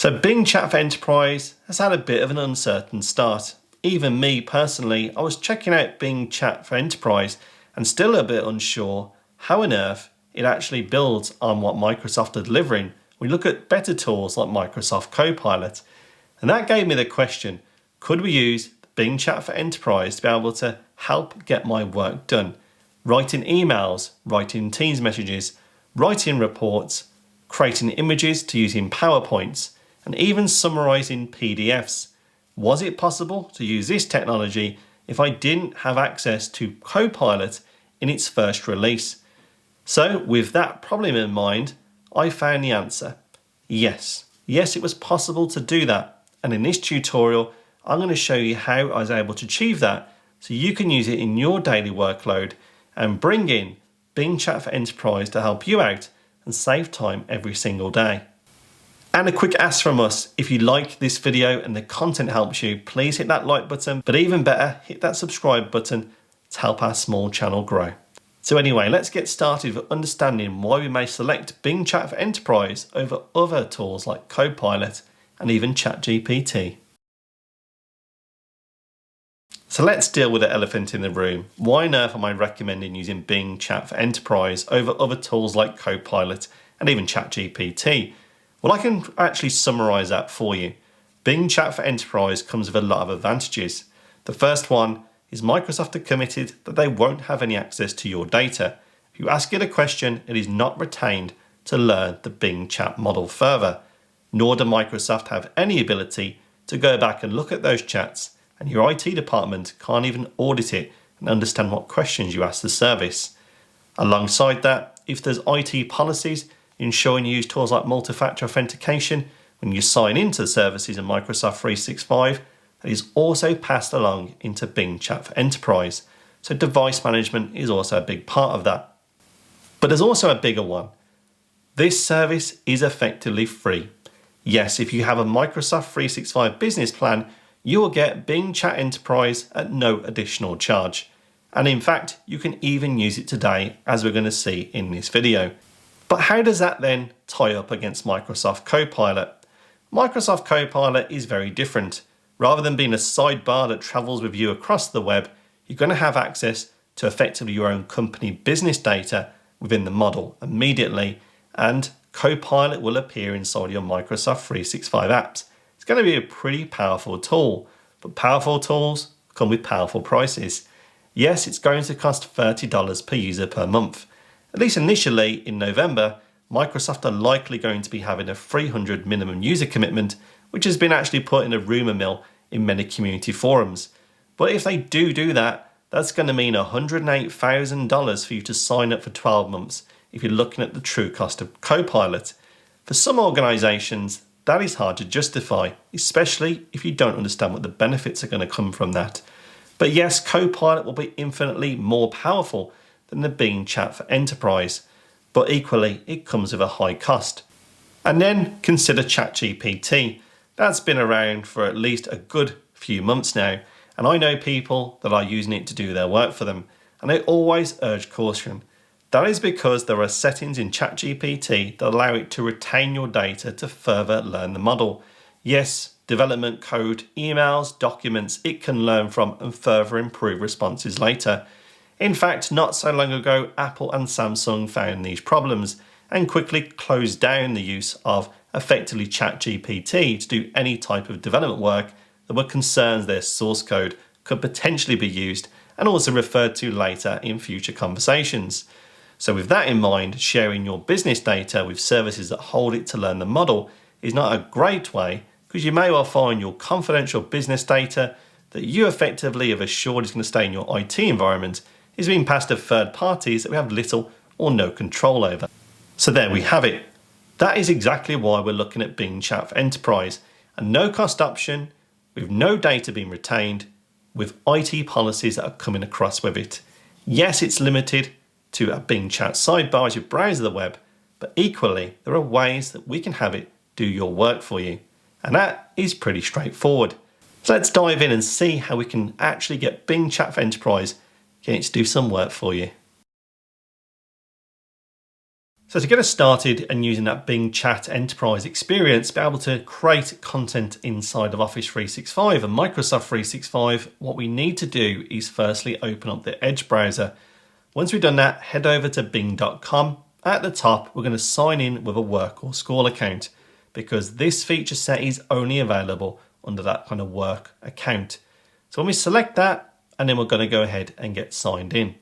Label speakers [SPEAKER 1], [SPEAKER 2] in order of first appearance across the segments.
[SPEAKER 1] So Bing Chat for Enterprise has had a bit of an uncertain start. Even me personally, I was checking out Bing Chat for Enterprise and still a bit unsure how on earth it actually builds on what Microsoft are delivering. We look at better tools like Microsoft Copilot. And that gave me the question, could we use Bing Chat for Enterprise to be able to help get my work done? Writing emails, writing Teams messages, writing reports, creating images to use in PowerPoints, and even summarising PDFs. Was it possible to use this technology if I didn't have access to Copilot in its first release? So with that problem in mind, I found the answer. Yes, it was possible to do that. And in this tutorial, I'm going to show you how I was able to achieve that so you can use it in your daily workload and bring in Bing Chat for Enterprise to help you out and save time every single day. And a quick ask from us, if you like this video and the content helps you, please hit that like button, but even better, hit that subscribe button to help our small channel grow. So anyway, let's get started with understanding why we may select Bing Chat for Enterprise over other tools like Copilot and even ChatGPT. So let's deal with the elephant in the room. Why on earth am I recommending using Bing Chat for Enterprise over other tools like Copilot and even ChatGPT? Well, I can actually summarise that for you. Bing Chat for Enterprise comes with a lot of advantages. The first one is Microsoft are committed that they won't have any access to your data. If you ask it a question, it is not retained to learn the Bing Chat model further, nor do Microsoft have any ability to go back and look at those chats, and your IT department can't even audit it and understand what questions you ask the service. Alongside that, if there's IT policies ensuring you use tools like multi-factor authentication when you sign into the services in Microsoft 365, that is also passed along into Bing Chat for Enterprise. So device management is also a big part of that. But there's also a bigger one. This service is effectively free. Yes, if you have a Microsoft 365 business plan, you will get Bing Chat Enterprise at no additional charge. And in fact, you can even use it today, as we're going to see in this video. But how does that then tie up against Microsoft Copilot? Microsoft Copilot is very different. Rather than being a sidebar that travels with you across the web, you're going to have access to effectively your own company business data within the model immediately, and Copilot will appear inside your Microsoft 365 apps. It's going to be a pretty powerful tool, but powerful tools come with powerful prices. Yes, it's going to cost $30 per user per month. At least initially in November, Microsoft are likely going to be having a 300 minimum user commitment, which has been actually put in a rumour mill in many community forums. But if they do that, that's going to mean $108,000 for you to sign up for 12 months if you're looking at the true cost of Copilot. For some organisations, that is hard to justify, especially if you don't understand what the benefits are going to come from that. But yes, Copilot will be infinitely more powerful than the Bing Chat for Enterprise, but equally it comes with a high cost. And then consider ChatGPT. That's been around for at least a good few months now, and I know people that are using it to do their work for them, and I always urge caution. That is because there are settings in ChatGPT that allow it to retain your data to further learn the model. Yes, development code, emails, documents it can learn from and further improve responses later. In fact, not so long ago, Apple and Samsung found these problems and quickly closed down the use of effectively ChatGPT to do any type of development work that were concerns their source code could potentially be used and also referred to later in future conversations. So with that in mind, sharing your business data with services that hold it to learn the model is not a great way, because you may well find your confidential business data that you effectively have assured is going to stay in your IT environment is being passed to third parties that we have little or no control over. So there we have it. That is exactly why we're looking at Bing Chat for Enterprise, a no-cost option with no data being retained, with IT policies that are coming across with it. Yes, it's limited to a Bing Chat sidebar as you browse the web, but equally there are ways that we can have it do your work for you. And that is pretty straightforward. So let's dive in and see how we can actually get Bing Chat for Enterprise getting it to do some work for you. So to get us started and using that Bing Chat Enterprise experience, be able to create content inside of Office 365 and Microsoft 365, what we need to do is firstly open up the Edge browser. Once we've done that, head over to bing.com. At the top, we're going to sign in with a work or school account because this feature set is only available under that kind of work account. So when we select that, and then we're going to go ahead and get signed in.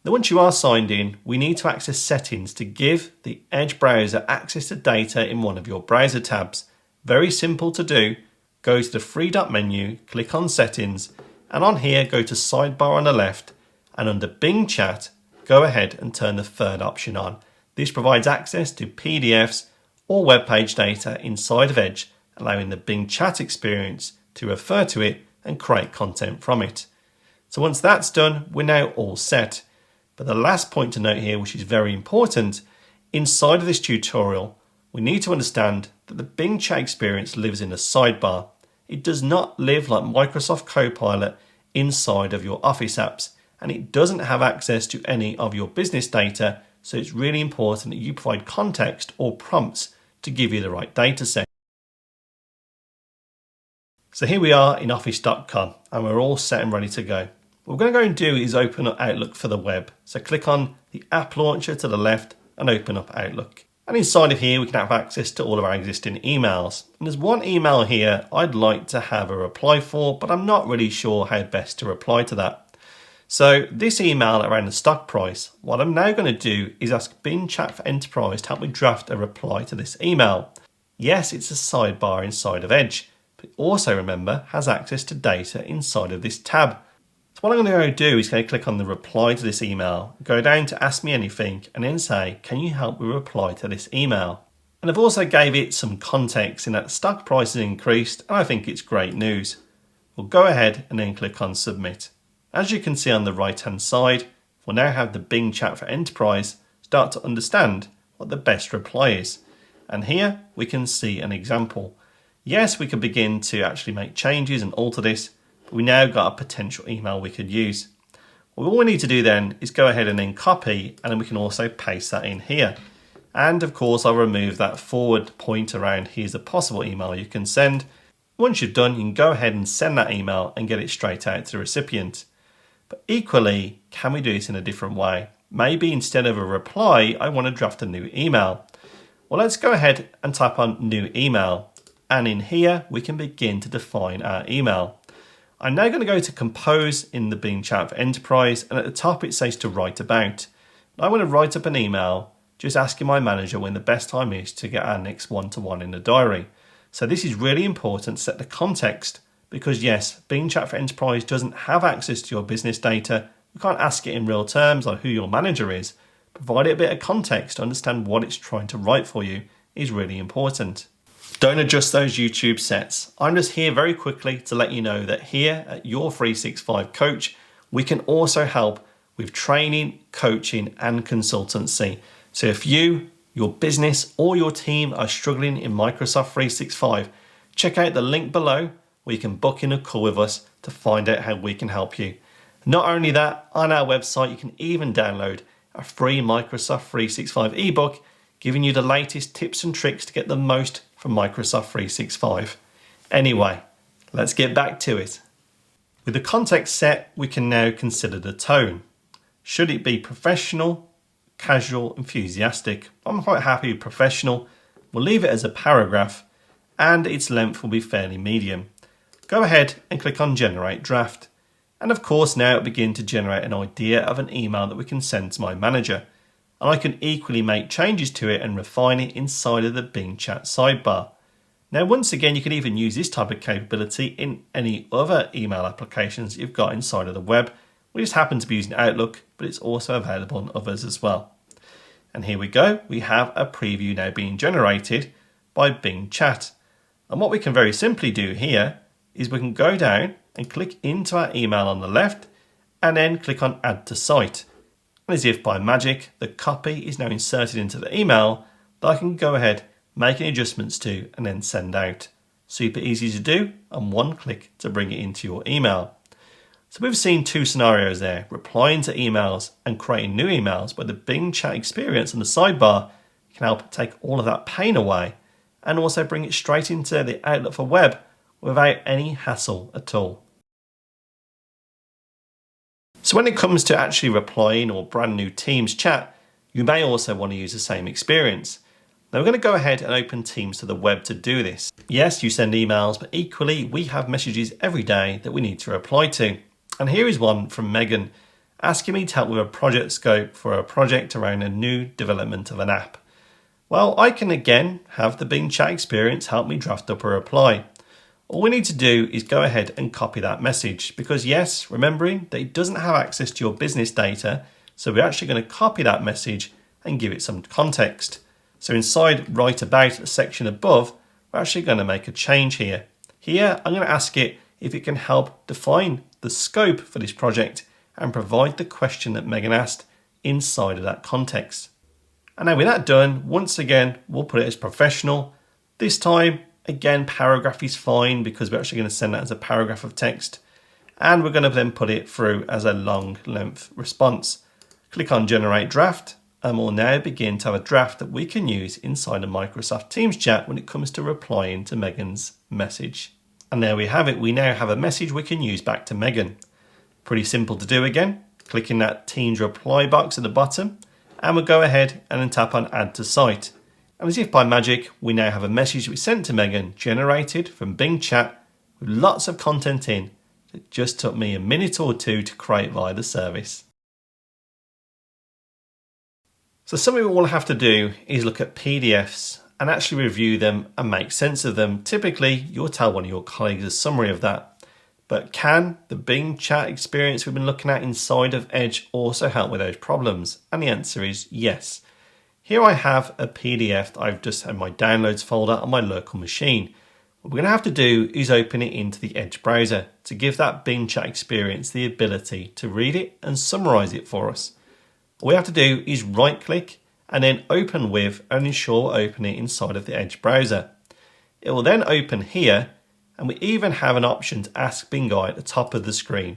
[SPEAKER 1] Now, once you are signed in, we need to access settings to give the Edge browser access to data in one of your browser tabs. Very simple to do. Go to the three dot menu, click on settings, and on here, go to sidebar on the left, and under Bing Chat, go ahead and turn the third option on. This provides access to PDFs or web page data inside of Edge, allowing the Bing Chat experience to refer to it and create content from it. So once that's done, we're now all set. But the last point to note here, which is very important, inside of this tutorial, we need to understand that the Bing Chat experience lives in a sidebar. It does not live like Microsoft Copilot inside of your Office apps, and it doesn't have access to any of your business data, so it's really important that you provide context or prompts to give you the right data set. So here we are in office.com, and we're all set and ready to go. What we're going to go and do is open up Outlook for the web. So click on the app launcher to the left and open up Outlook. And inside of here, we can have access to all of our existing emails. And there's one email here I'd like to have a reply for, but I'm not really sure how best to reply to that. So this email around the stock price, what I'm now going to do is ask Bing Chat for Enterprise to help me draft a reply to this email. Yes, it's a sidebar inside of Edge, but also remember has access to data inside of this tab. So what I'm going to do is click on the reply to this email, go down to ask me anything, and then say, can you help me reply to this email? And I've also gave it some context in that stock price has increased, and I think it's great news. We'll go ahead and then click on submit. As you can see on the right hand side, we'll now have the Bing Chat for Enterprise start to understand what the best reply is. And here we can see an example. Yes, we can begin to actually make changes and alter this, but we now got a potential email we could use. Well, all we need to do then is go ahead and then copy, and then we can also paste that in here. And of course, I'll remove that forward point around here's a possible email you can send. Once you've done, you can go ahead and send that email and get it straight out to the recipient. But equally, can we do this in a different way? Maybe instead of a reply, I want to draft a new email. Well, let's go ahead and type on new email. And in here, we can begin to define our email. I'm now going to go to compose in the Bing Chat for Enterprise, and at the top it says to write about. I want to write up an email just asking my manager when the best time is to get our next one-to-one in the diary. So this is really important to set the context because yes, Bing Chat for Enterprise doesn't have access to your business data. You can't ask it in real terms on who your manager is. Provide it a bit of context to understand what it's trying to write for you is really important. Don't adjust those YouTube sets. I'm just here very quickly to let you know that here at Your 365 Coach, we can also help with training, coaching, and consultancy. So if you, your business, or your team are struggling in Microsoft 365, check out the link below where you can book in a call with us to find out how we can help you. Not only that, on our website, you can even download a free Microsoft 365 ebook giving you the latest tips and tricks to get the most from Microsoft 365. Anyway, let's get back to it. With the context set, we can now consider the tone. Should it be professional, casual, enthusiastic? I'm quite happy with professional. We'll leave it as a paragraph, and its length will be fairly medium. Go ahead and click on Generate Draft. And of course, now it'll begin to generate an idea of an email that we can send to my manager. And I can equally make changes to it and refine it inside of the Bing Chat sidebar. Now, once again, you can even use this type of capability in any other email applications you've got inside of the web. We just happen to be using Outlook, but it's also available on others as well. And here we go. We have a preview now being generated by Bing Chat. And what we can very simply do here is we can go down and click into our email on the left and then click on Add to Site. And as if by magic, the copy is now inserted into the email that I can go ahead, make any adjustments to, and then send out. Super easy to do, and one click to bring it into your email. So we've seen two scenarios there, replying to emails and creating new emails, where the Bing Chat experience on the sidebar can help take all of that pain away and also bring it straight into the Outlook for Web without any hassle at all. So when it comes to actually replying or brand new Teams chat, you may also want to use the same experience. Now we're going to go ahead and open Teams to the web to do this. Yes, you send emails, but equally we have messages every day that we need to reply to. And here is one from Megan asking me to help with a project scope for a project around a new development of an app. Well, I can again have the Bing chat experience help me draft up a reply. All we need to do is go ahead and copy that message because yes, remembering that it doesn't have access to your business data, so we're actually going to copy that message and give it some context. So inside write about the section above, we're actually going to make a change here. Here, I'm going to ask it if it can help define the scope for this project and provide the question that Megan asked inside of that context. And now with that done, once again, we'll put it as professional. This time, again, paragraph is fine because we're actually going to send that as a paragraph of text. And we're going to then put it through as a long length response. Click on Generate Draft, and we'll now begin to have a draft that we can use inside a Microsoft Teams chat when it comes to replying to Megan's message. And there we have it. We now have a message we can use back to Megan. Pretty simple to do again. Click in that Teams reply box at the bottom, and we'll go ahead and then tap on Add to Site. And as if by magic, we now have a message we sent to Megan generated from Bing Chat with lots of content in that just took me a minute or two to create via the service. So something we'll have to do is look at PDFs and actually review them and make sense of them. Typically, you'll tell one of your colleagues a summary of that. But can the Bing chat experience we've been looking at inside of Edge also help with those problems? And the answer is yes. Here I have a PDF that I've just had my downloads folder on my local machine. What we're going to have to do is open it into the Edge browser to give that Bing chat experience the ability to read it and summarize it for us. All we have to do is right click and then open with and ensure we're opening it inside of the Edge browser. It will then open here, and we even have an option to ask Bing at the top of the screen.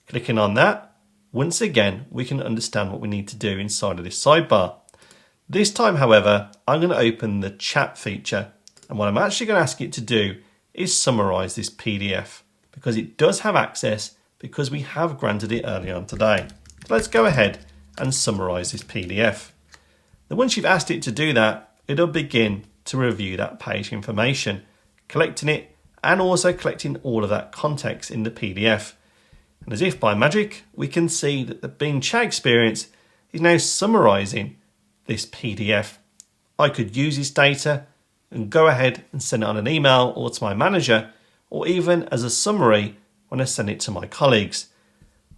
[SPEAKER 1] Clicking on that, once again, we can understand what we need to do inside of this sidebar. This time, however, I'm going to open the chat feature, and what I'm actually going to ask it to do is summarize this PDF because it does have access because we have granted it early on today. So let's go ahead and summarize this PDF. Then once you've asked it to do that, it'll begin to review that page information, collecting it and also collecting all of that context in the PDF. And as if by magic, we can see that the Bing chat experience is now summarizing this PDF. I could use this data and go ahead and send it on an email or to my manager, or even as a summary when I send it to my colleagues.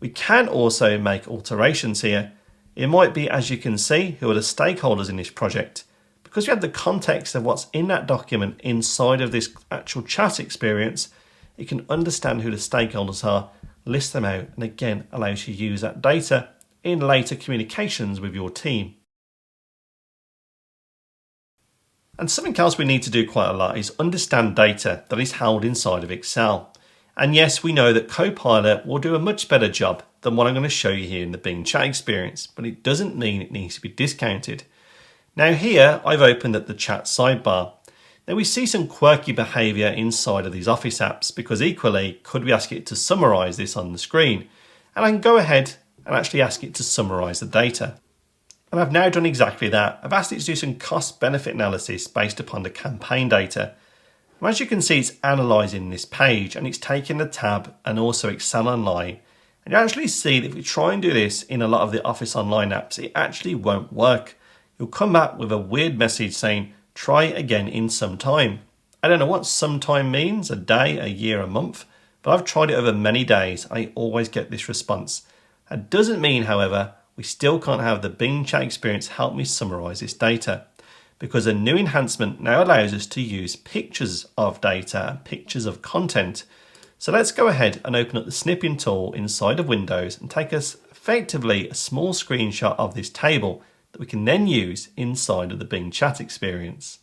[SPEAKER 1] We can also make alterations here. It might be, as you can see, who are the stakeholders in this project. Because we have the context of what's in that document inside of this actual chat experience, it can understand who the stakeholders are, list them out, and again allows you to use that data in later communications with your team. And something else we need to do quite a lot is understand data that is held inside of Excel. And yes, we know that Copilot will do a much better job than what I'm going to show you here in the Bing chat experience, but it doesn't mean it needs to be discounted. Now here, I've opened up the chat sidebar. Now we see some quirky behavior inside of these Office apps because equally, could we ask it to summarize this on the screen? And I can go ahead and actually ask it to summarize the data. And I've now done exactly that. I've asked it to do some cost-benefit analysis based upon the campaign data. And as you can see, it's analysing this page and it's taking the tab and also Excel Online. And you actually see that if we try and do this in a lot of the Office Online apps, it actually won't work. You'll come back with a weird message saying, try again in some time. I don't know what some time means, a day, a year, a month, but I've tried it over many days. I always get this response. That doesn't mean, however, we still can't have the Bing chat experience help me summarize this data because a new enhancement now allows us to use pictures of data and pictures of content. So let's go ahead and open up the snipping tool inside of Windows and take us effectively a small screenshot of this table that we can then use inside of the Bing chat experience.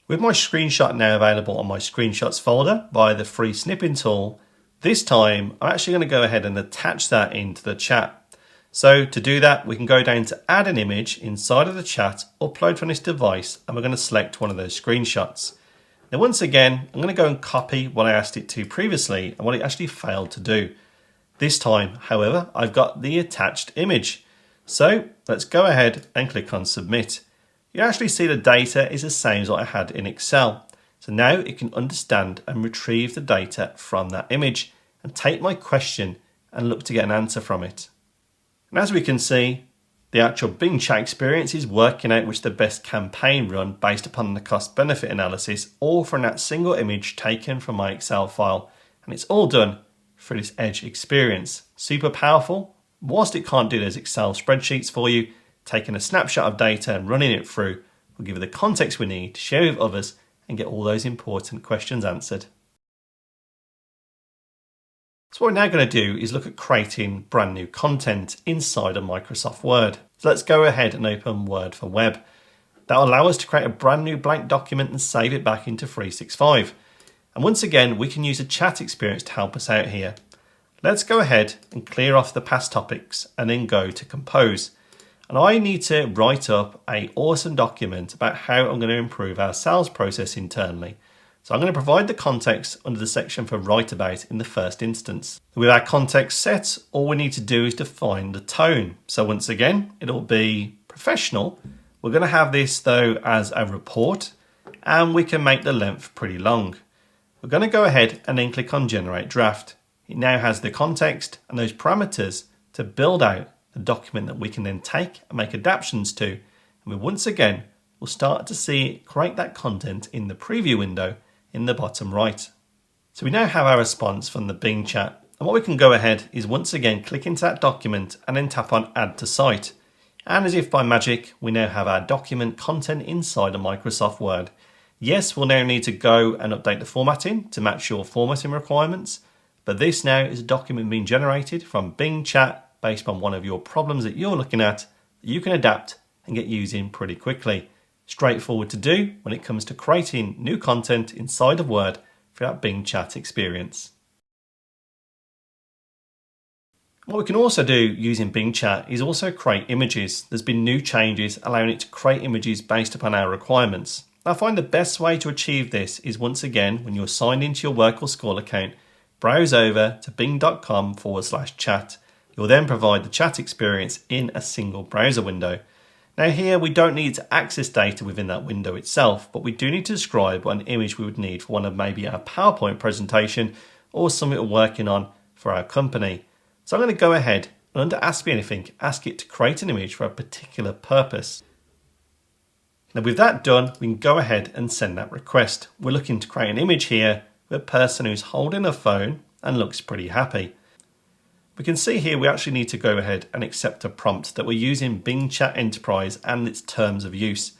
[SPEAKER 1] With my screenshot now available on my screenshots folder via the free snipping tool, this time I'm actually going to go ahead and attach that into the chat. So to do that, we can go down to add an image inside of the chat, upload from this device, and we're going to select one of those screenshots. Now, once again, I'm going to go and copy what I asked it to previously and what it actually failed to do. This time, however, I've got the attached image. So let's go ahead and click on submit. You actually see the data is the same as what I had in Excel. So now it can understand and retrieve the data from that image and take my question and look to get an answer from it. And as we can see, the actual Bing chat experience is working out which the best campaign run based upon the cost benefit analysis, all from that single image taken from my Excel file. And it's all done through this Edge experience. Super powerful. Whilst it can't do those Excel spreadsheets for you, taking a snapshot of data and running it through will give you the context we need to share with others and get all those important questions answered. So what we're now going to do is look at creating brand new content inside of Microsoft Word. So let's go ahead and open Word for Web. That will allow us to create a brand new blank document and save it back into 365. And once again, we can use a chat experience to help us out here. Let's go ahead and clear off the past topics and then go to compose. And I need to write up an awesome document about how I'm going to improve our sales process internally. So I'm going to provide the context under the section for write about in the first instance. With our context set, all we need to do is define the tone. So once again, it'll be professional. We're going to have this though as a report, and we can make the length pretty long. We're going to go ahead and then click on generate draft. It now has the context and those parameters to build out the document that we can then take and make adaptations to. And we once again will start to see it create that content in the preview window in the bottom right. So we now have our response from the Bing chat. And what we can go ahead is once again click into that document and then tap on add to site. And as if by magic, we now have our document content inside of Microsoft Word. Yes, we'll now need to go and update the formatting to match your formatting requirements. But this now is a document being generated from Bing chat based on one of your problems that you're looking at that you can adapt and get using pretty quickly. Straightforward to do when it comes to creating new content inside of Word for that Bing chat experience. What we can also do using Bing chat is also create images. There's been new changes allowing it to create images based upon our requirements. I find the best way to achieve this is once again when you're signed into your work or school account, browse over to bing.com/chat. You'll then provide the chat experience in a single browser window. Now here we don't need to access data within that window itself, but we do need to describe what an image we would need for one of maybe our PowerPoint presentation or something we're working on for our company. So I'm going to go ahead and under Ask Me Anything, ask it to create an image for a particular purpose. Now with that done, we can go ahead and send that request. We're looking to create an image here with a person who's holding a phone and looks pretty happy. We can see here we actually need to go ahead and accept a prompt that we're using Bing Chat Enterprise and its terms of use.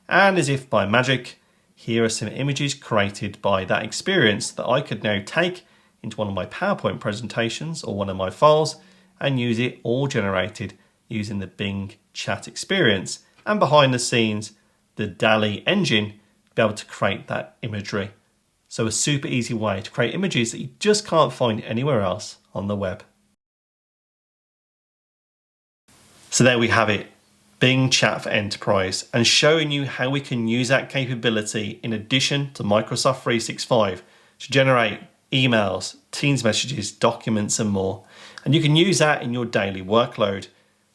[SPEAKER 1] And as if by magic, here are some images created by that experience that I could now take into one of my PowerPoint presentations or one of my files and use it all generated using the Bing Chat experience. And behind the scenes, the DALL-E engine to be able to create that imagery. So a super easy way to create images that you just can't find anywhere else on the web. So there we have it, Bing Chat for Enterprise, and showing you how we can use that capability in addition to Microsoft 365 to generate emails, Teams messages, documents and more. And you can use that in your daily workload,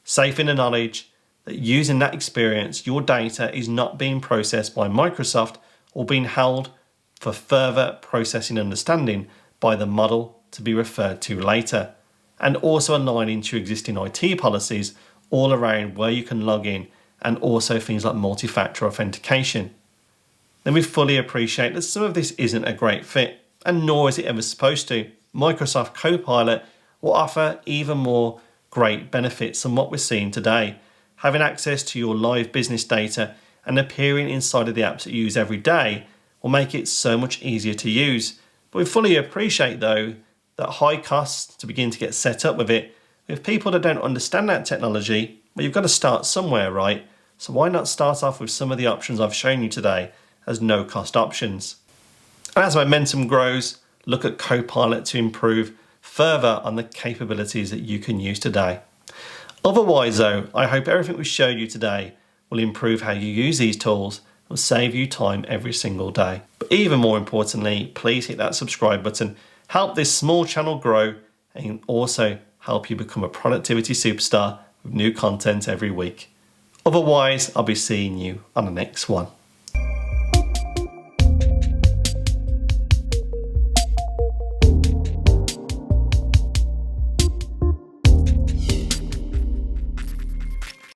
[SPEAKER 1] safe in the knowledge that using that experience, your data is not being processed by Microsoft or being held for further processing and understanding by the model to be referred to later. And also aligning to existing IT policies all around where you can log in and also things like multi-factor authentication. Then we fully appreciate that some of this isn't a great fit, and nor is it ever supposed to. Microsoft Copilot will offer even more great benefits than what we're seeing today. Having access to your live business data and appearing inside of the apps that you use every day will make it so much easier to use. But we fully appreciate though that high costs to begin to get set up with it. With people that don't understand that technology, well, you've got to start somewhere, right? So why not start off with some of the options I've shown you today as no cost options? And as momentum grows, look at Copilot to improve further on the capabilities that you can use today. Otherwise though, I hope everything we showed you today will improve how you use these tools and save you time every single day. But even more importantly, please hit that subscribe button, help this small channel grow, and also help you become a productivity superstar with new content every week. Otherwise, I'll be seeing you on the next one.